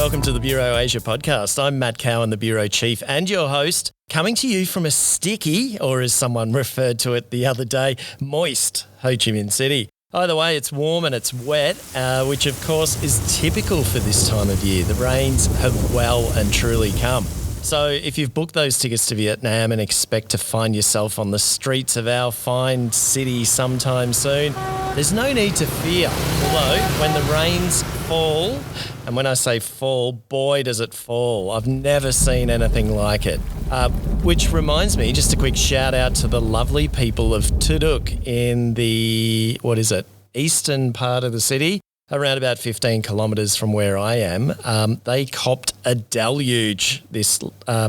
welcome to the Bureau Asia podcast. I'm Matt Cowan, the Bureau Chief and your host, coming to you from a sticky, or as someone referred to it the other day, moist Ho Chi Minh City. Either way, it's warm and it's wet, which of course is typical for this time of year. The rains have well and truly come. So if you've booked those tickets to Vietnam and expect to find yourself on the streets of our fine city sometime soon, there's no need to fear. Although when the rains fall, and when I say fall, boy does it fall. I've never seen anything like it. Which reminds me, just a quick shout out to the lovely people of Tuduk in the, eastern part of the city, around about 15 kilometres from where I am. They copped a deluge this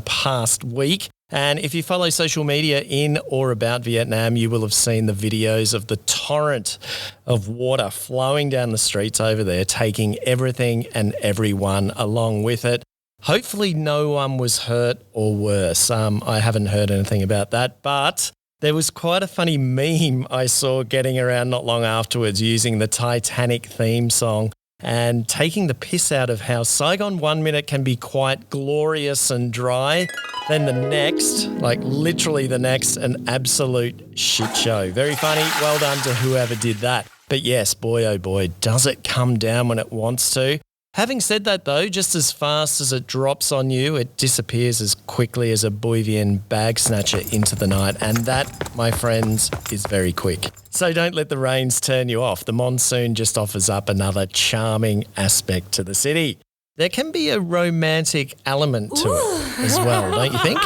past week. And if you follow social media in or about Vietnam, you will have seen the videos of the torrent of water flowing down the streets over there, taking everything and everyone along with it. Hopefully no one was hurt or worse. I haven't heard anything about that, but there was quite a funny meme I saw getting around not long afterwards using the Titanic theme song and taking the piss out of how Saigon 1 minute can be quite glorious and dry. Then the next, literally the next, an absolute shit show. Very funny. Well done to whoever did that. But yes, boy, oh boy, does it come down when it wants to. Having said that though, just as fast as it drops on you, it disappears as quickly as a Boivian bag snatcher into the night. And that, my friends, is very quick. So don't let the rains turn you off. The monsoon just offers up another charming aspect to the city. There can be a romantic element to it as well, don't you think?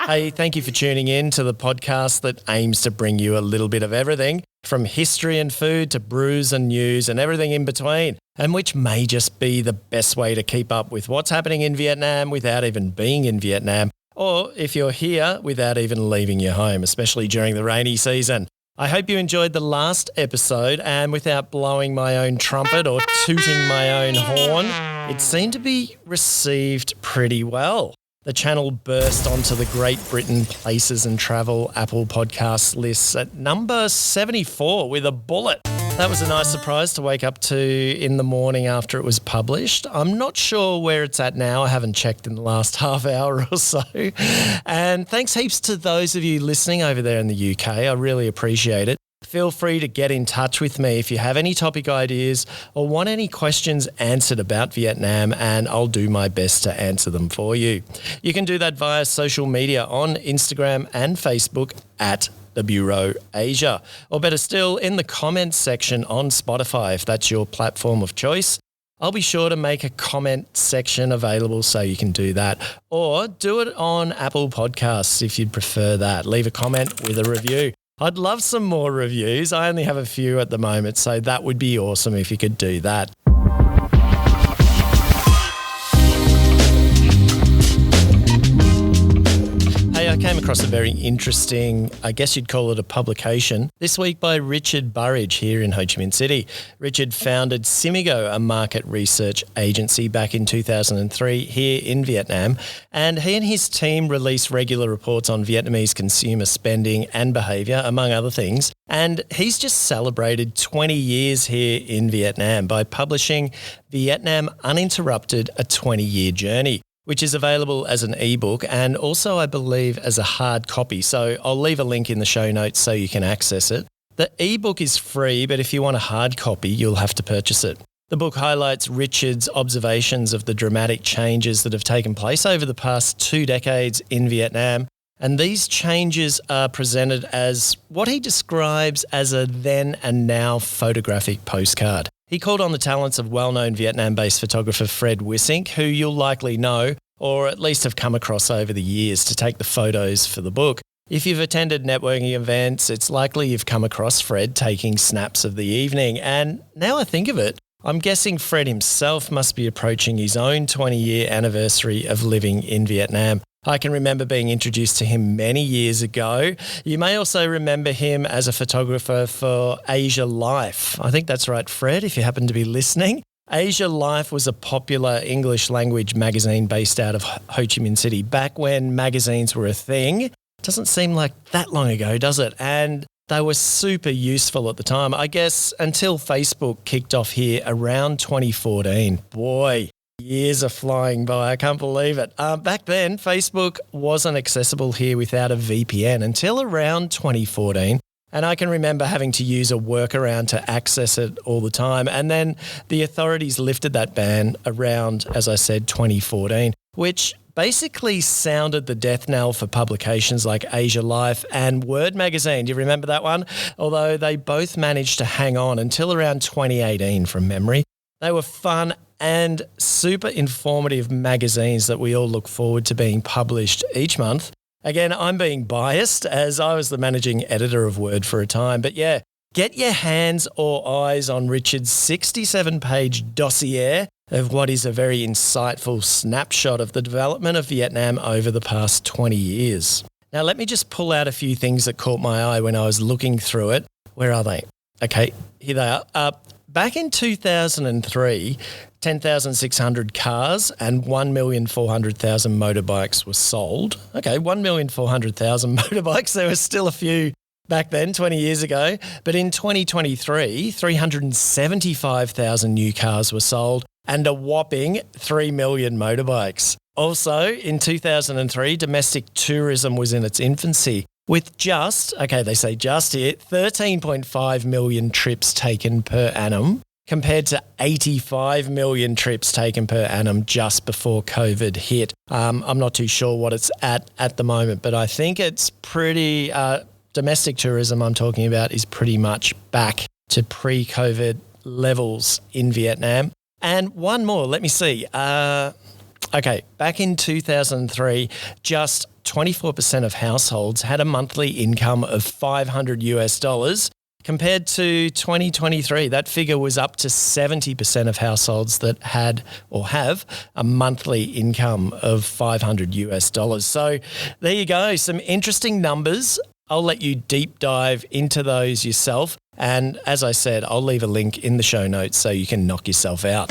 Hey, thank you for tuning in to the podcast that aims to bring you a little bit of everything, from history and food to brews and news and everything in between, and which may just be the best way to keep up with what's happening in Vietnam without even being in Vietnam, or if you're here without even leaving your home, especially during the rainy season. I hope you enjoyed the last episode, and without blowing my own trumpet or tooting my own horn, it seemed to be received pretty well. The channel burst onto the Great Britain Places and Travel Apple Podcasts lists at number 74 with a bullet. That was a nice surprise to wake up to in the morning after it was published. I'm not sure where it's at now. I haven't checked in the last half hour or so. And thanks heaps to those of you listening over there in the UK. I really appreciate it. Feel free to get in touch with me if you have any topic ideas or want any questions answered about Vietnam, and I'll do my best to answer them for you. You can do that via social media on Instagram and Facebook at the Bureau Asia, or better still, in the comments section on Spotify if that's your platform of choice. I'll be sure to make a comment section available so you can do that, or do it on Apple Podcasts if you'd prefer that. Leave a comment with a review. I'd love some more reviews. I only have a few at the moment, so that would be awesome if you could do that. Hey, I came across a very interesting, I guess you'd call it a publication, this week by Richard Burridge here in Ho Chi Minh City. Richard founded Simigo, a market research agency, back in 2003 here in Vietnam, and he and his team release regular reports on Vietnamese consumer spending and behaviour, among other things. And he's just celebrated 20 years here in Vietnam by publishing Vietnam Uninterrupted, a 20-year journey, which is available as an ebook and also, I believe, as a hard copy. So I'll leave a link in the show notes so you can access it. The ebook is free, but if you want a hard copy, you'll have to purchase it. The book highlights Richard's observations of the dramatic changes that have taken place over the past 2 decades in Vietnam. And these changes are presented as what he describes as a then and now photographic postcard. He called on the talents of well-known Vietnam-based photographer Fred Wissink, who you'll likely know or at least have come across over the years, to take the photos for the book. If you've attended networking events, it's likely you've come across Fred taking snaps of the evening. And now I think of it, I'm guessing Fred himself must be approaching his own 20-year anniversary of living in Vietnam. I can remember being introduced to him many years ago. You may also remember him as a photographer for Asia Life. I think that's right, Fred, if you happen to be listening. Asia Life was a popular English language magazine based out of Ho Chi Minh City back when magazines were a thing. Doesn't seem like that long ago, does it? And they were super useful at the time, I guess, until Facebook kicked off here around 2014. Boy, Years are flying by. I can't believe it. Back then, Facebook wasn't accessible here without a VPN until around 2014. And I can remember having to use a workaround to access it all the time. And then the authorities lifted that ban around, as I said, 2014, which basically sounded the death knell for publications like Asia Life and Word magazine. Do you remember that one? Although they both managed to hang on until around 2018 from memory. They were fun and super informative magazines that we all look forward to being published each month. Again, I'm being biased as I was the managing editor of Word for a time. But yeah, get your hands or eyes on Richard's 67-page dossier of what is a very insightful snapshot of the development of Vietnam over the past 20 years. Now, let me just pull out a few things that caught my eye when I was looking through it. Where are they? Okay, here they are. Back in 2003, 10,600 cars and 1,400,000 motorbikes were sold. Okay, 1,400,000 motorbikes. There were still a few back then, 20 years ago. But in 2023, 375,000 new cars were sold and a whopping 3 million motorbikes. Also, in 2003, domestic tourism was in its infancy with just, okay, they say just here, 13.5 million trips taken per annum compared to 85 million trips taken per annum just before COVID hit. I'm not too sure what it's at the moment, but I think it's pretty, domestic tourism I'm talking about is pretty much back to pre-COVID levels in Vietnam. And one more, let me see. Okay, back in 2003, just 24% of households had a monthly income of $500 compared to 2023. That figure was up to 70% of households that had or have a monthly income of $500. So there you go, some interesting numbers. I'll let you deep dive into those yourself. And as I said, I'll leave a link in the show notes so you can knock yourself out.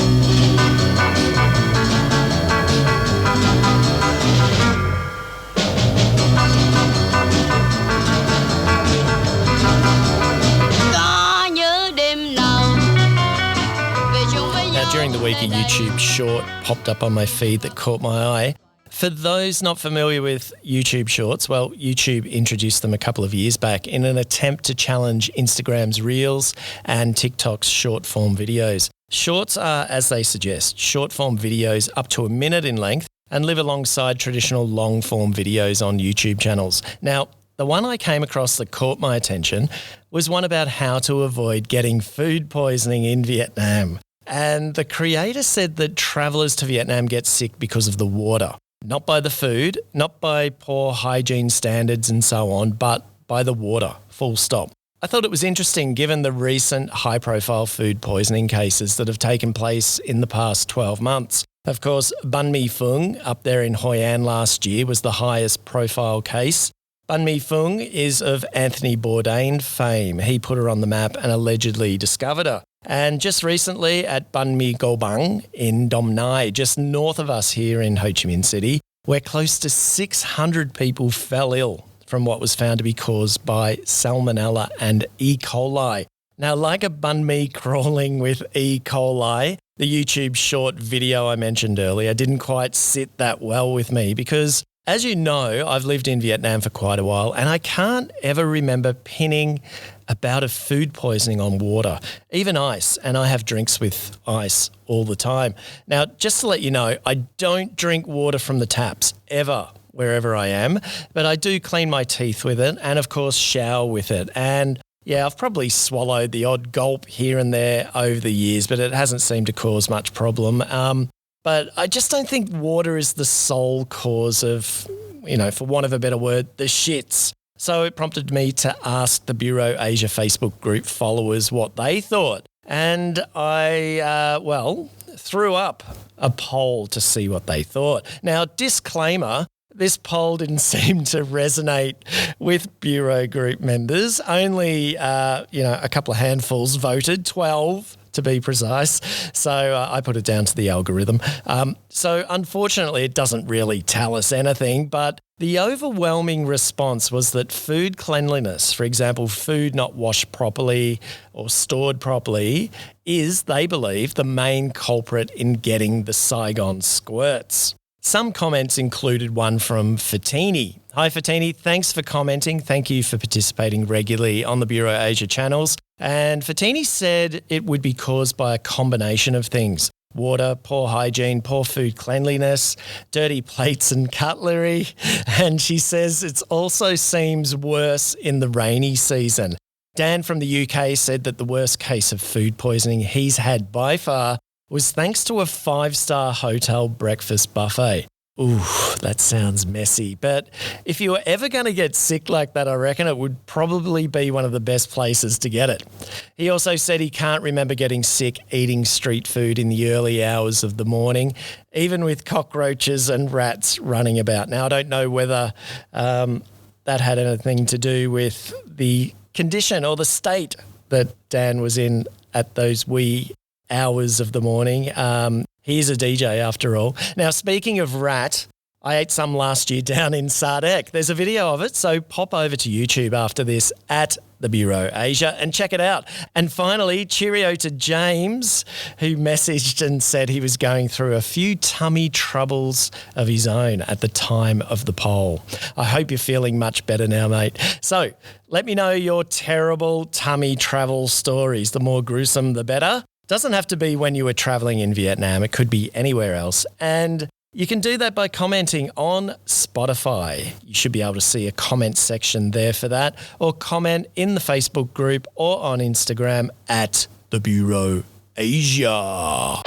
During the week, a YouTube short popped up on my feed that caught my eye. For those not familiar with YouTube Shorts, well, YouTube introduced them a couple of years back in an attempt to challenge Instagram's Reels and TikTok's short-form videos. Shorts are, as they suggest, short-form videos up to a minute in length and live alongside traditional long-form videos on YouTube channels. Now, the one I came across that caught my attention was one about how to avoid getting food poisoning in Vietnam. And the creator said that travellers to Vietnam get sick because of the water. Not by the food, not by poor hygiene standards and so on, but by the water, full stop. I thought it was interesting given the recent high-profile food poisoning cases that have taken place in the past 12 months. Of course, Banh Mi Phuong up there in Hoi An last year was the highest profile case. Banh Mi Phuong is of Anthony Bourdain fame. He put her on the map and allegedly discovered her. And just recently at Banh Mi Go Bang in Dom Nai, just north of us here in Ho Chi Minh City, where close to 600 people fell ill from what was found to be caused by salmonella and E. coli. Now, like a banh mi crawling with E. coli, the YouTube short video I mentioned earlier didn't quite sit that well with me because, as you know, I've lived in Vietnam for quite a while and I can't ever remember pinning a bout of food poisoning on water, even ice, and I have drinks with ice all the time. Now, just to let you know, I don't drink water from the taps ever, wherever I am, but I do clean my teeth with it and, of course, shower with it. And yeah, I've probably swallowed the odd gulp here and there over the years, but it hasn't seemed to cause much problem. But I just don't think water is the sole cause of, for want of a better word, the shits. So it prompted me to ask the Bureau Asia Facebook group followers what they thought. And I, threw up a poll to see what they thought. Now, disclaimer, this poll didn't seem to resonate with Bureau group members. Only, a couple of handfuls voted, 12 to be precise. So I put it down to the algorithm. So unfortunately, it doesn't really tell us anything, but the overwhelming response was that food cleanliness, for example, food not washed properly or stored properly, is, they believe, the main culprit in getting the Saigon squirts. Some comments included one from Fatini. Hi Fatini, thanks for commenting. Thank you for participating regularly on the Bureau Asia channels. And Fatini said it would be caused by a combination of things. Water, poor hygiene, poor food cleanliness, dirty plates and cutlery. And she says it also seems worse in the rainy season. Dan from the UK said that the worst case of food poisoning he's had by far was thanks to a 5-star hotel breakfast buffet. Ooh, that sounds messy. But if you were ever going to get sick like that, I reckon it would probably be one of the best places to get it. He also said he can't remember getting sick eating street food in the early hours of the morning, even with cockroaches and rats running about. Now, I don't know whether that had anything to do with the condition or the state that Dan was in at those wee hours of the morning. He's a DJ after all. Now, speaking of rat, I ate some last year down in Sardec. There's a video of it, so pop over to YouTube after this at the Bureau Asia and check it out. And finally, cheerio to James, who messaged and said he was going through a few tummy troubles of his own at the time of the poll. I hope you're feeling much better now, mate. So let me know your terrible tummy travel stories. The more gruesome, the better. Doesn't have to be when you were traveling in Vietnam. It could be anywhere else. And you can do that by commenting on Spotify. You should be able to see a comment section there for that, or comment in the Facebook group or on Instagram at the Bureau Asia.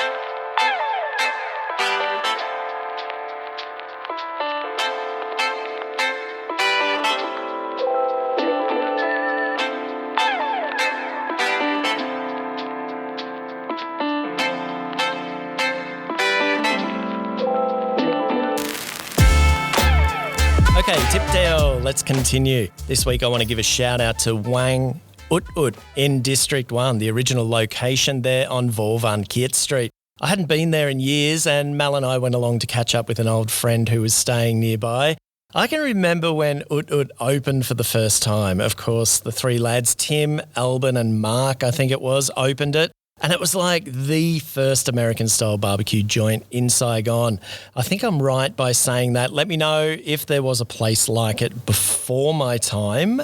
Okay, Tip Deo, let's continue. This week I want to give a shout out to Wang Ut Ut in District 1, the original location there on Vo Van Kiet Street. I hadn't been there in years, and Mal and I went along to catch up with an old friend who was staying nearby. I can remember when Ut Ut opened for the first time. Of course, the three lads, Tim, Albin and Mark, I think it was, opened it. And it was like the first American-style barbecue joint in Saigon. I think I'm right by saying that. Let me know if there was a place like it before my time.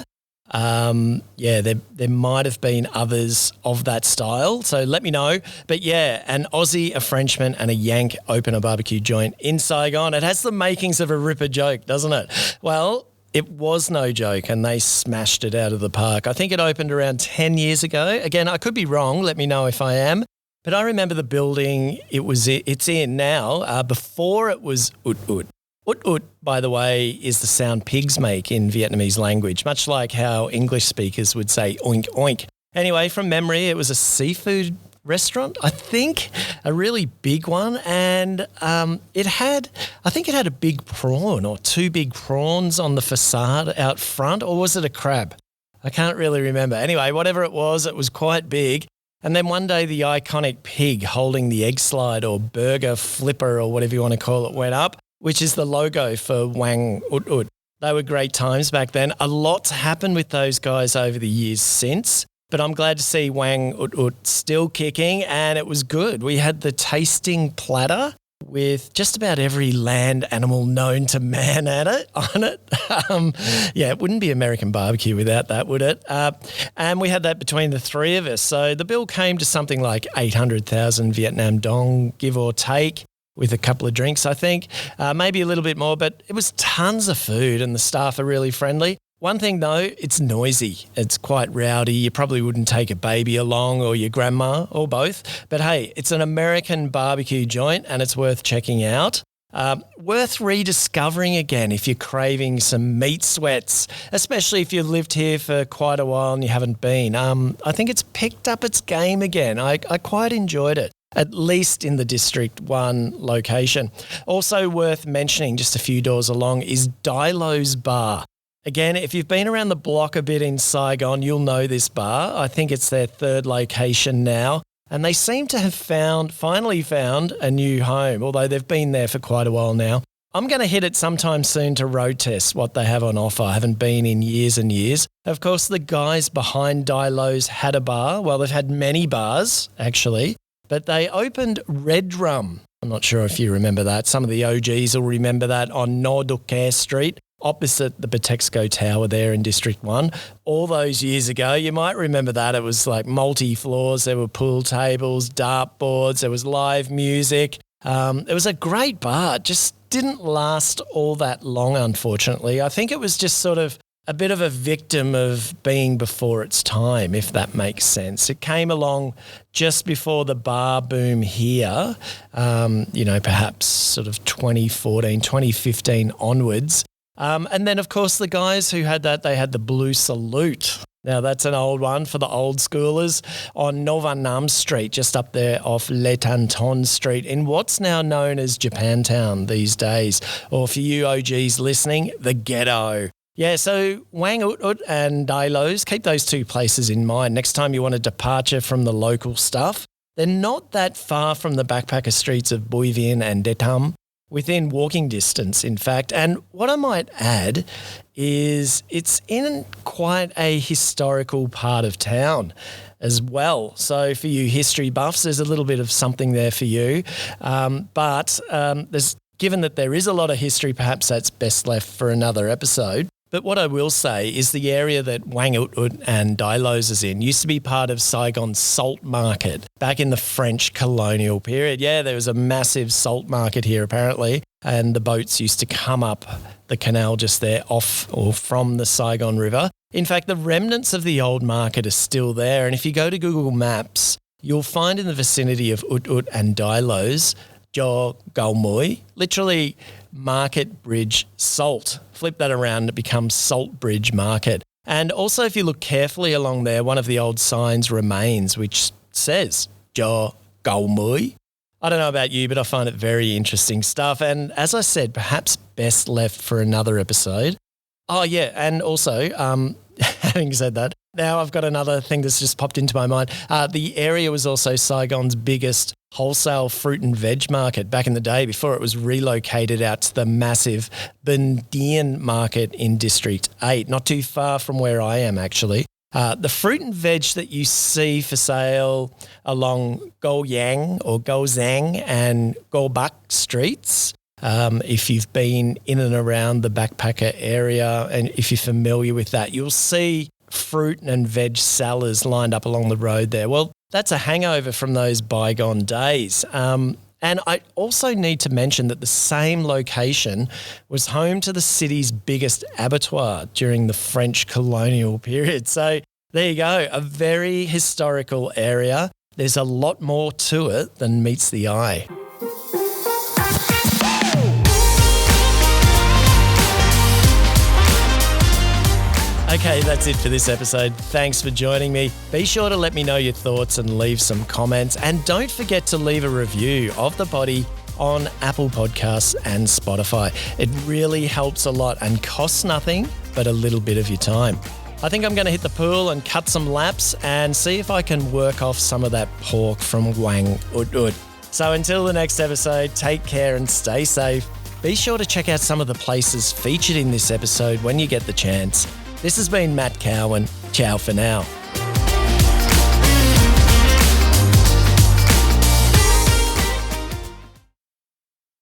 There might have been others of that style, so let me know. But yeah, an Aussie, a Frenchman and a Yank open a barbecue joint in Saigon. It has the makings of a ripper joke, doesn't it? Well, it was no joke and they smashed it out of the park. I think it opened around 10 years ago. Again, I could be wrong. Let me know if I am. But I remember the building it's in now. Before it was Ut Ut. Ut Ut, by the way, is the sound pigs make in Vietnamese language, much like how English speakers would say oink oink. Anyway, from memory, it was a seafood restaurant, I think, a really big one, and it had a big prawn or two big prawns on the facade out front, or was it a crab? I can't really remember. Anyway, whatever it was quite big. And then one day the iconic pig holding the egg slide or burger flipper or whatever you want to call it went up, which is the logo for Wang Ut Ut. They were great times back then. A lot's happened with those guys over the years since. But I'm glad to see Wang Ut Ut still kicking, and it was good. We had the tasting platter with just about every land animal known to man on it. It wouldn't be American barbecue without that, would it? And we had that between the three of us. So the bill came to something like 800,000 Vietnam dong, give or take, with a couple of drinks, I think. Maybe a little bit more, but it was tons of food and the staff are really friendly. One thing though, it's noisy. It's quite rowdy. You probably wouldn't take a baby along or your grandma or both. But hey, it's an American barbecue joint and it's worth checking out. Worth rediscovering again if you're craving some meat sweats, especially if you've lived here for quite a while and you haven't been. I think it's picked up its game again. I quite enjoyed it, at least in the District 1 location. Also worth mentioning, just a few doors along, is Dilo's Bar. Again, if you've been around the block a bit in Saigon, you'll know this bar. I think it's their third location now. and they seem to have finally found a new home, although they've been there for quite a while now. I'm going to hit it sometime soon to road test what they have on offer. I haven't been in years and years. Of course, the guys behind Dilo's had a bar. Well, they've had many bars, actually, but they opened Red Rum. I'm not sure if you remember that. Some of the OGs will remember that on Norduke Street, opposite the Batexco Tower there in District 1. All those years ago, you might remember that. It was like multi-floors. There were pool tables, dartboards. There was live music. It was a great bar. It just didn't last all that long, unfortunately. I think it was just sort of a bit of a victim of being before its time, if that makes sense. It came along just before the bar boom here, perhaps sort of 2014, 2015 onwards. And then, of course, the guys who had that, they had the Blue Salute. Now, that's an old one for the old schoolers on Novanam Street, just up there off Le Tanton Street in what's now known as Japantown these days, or for you OGs listening, the Ghetto. Yeah, so Wang Ut Ut and Dilo's, keep those two places in mind. Next time you want a departure from the local stuff, they're not that far from the backpacker streets of Bui Vien and Detam, within walking distance, in fact. And what I might add is it's in quite a historical part of town as well. So for you history buffs, there's a little bit of something there for you. But given that there is a lot of history, perhaps that's best left for another episode. But what I will say is the area that Wang Ut Ut and Dilo's is in used to be part of Saigon's salt market back in the French colonial period. Yeah, there was a massive salt market here apparently, and the boats used to come up the canal just there off or from the Saigon River. In fact, the remnants of the old market are still there, and if you go to Google Maps, you'll find in the vicinity of Ut Ut and Dilo's, Jo Gaumui, literally Market Bridge Salt. Flip that around, it becomes Salt Bridge Market. And also if you look carefully along there, one of the old signs remains which says Jo Gaumui. I don't know about you, but I find it very interesting stuff. And as I said, perhaps best left for another episode. Oh yeah, and also, having said that, now I've got another thing that's just popped into my mind. The area was also Saigon's biggest wholesale fruit and veg market back in the day before it was relocated out to the massive Bendian market in District 8, not too far from where I am actually. The fruit and veg that you see for sale along Goyang or Gozang and Gobak streets, if you've been in and around the backpacker area and if you're familiar with that, you'll see fruit and veg sellers lined up along the road there. Well, that's a hangover from those bygone days. And I also need to mention that the same location was home to the city's biggest abattoir during the French colonial period. So there you go, a very historical area. There's a lot more to it than meets the eye. Okay, that's it for this episode. Thanks for joining me. Be sure to let me know your thoughts and leave some comments. And don't forget to leave a review of the potty on Apple Podcasts and Spotify. It really helps a lot and costs nothing but a little bit of your time. I think I'm going to hit the pool and cut some laps and see if I can work off some of that pork from Wang Ut Ut. So until the next episode, take care and stay safe. Be sure to check out some of the places featured in this episode when you get the chance. This has been Matt Cowan. Ciao for now.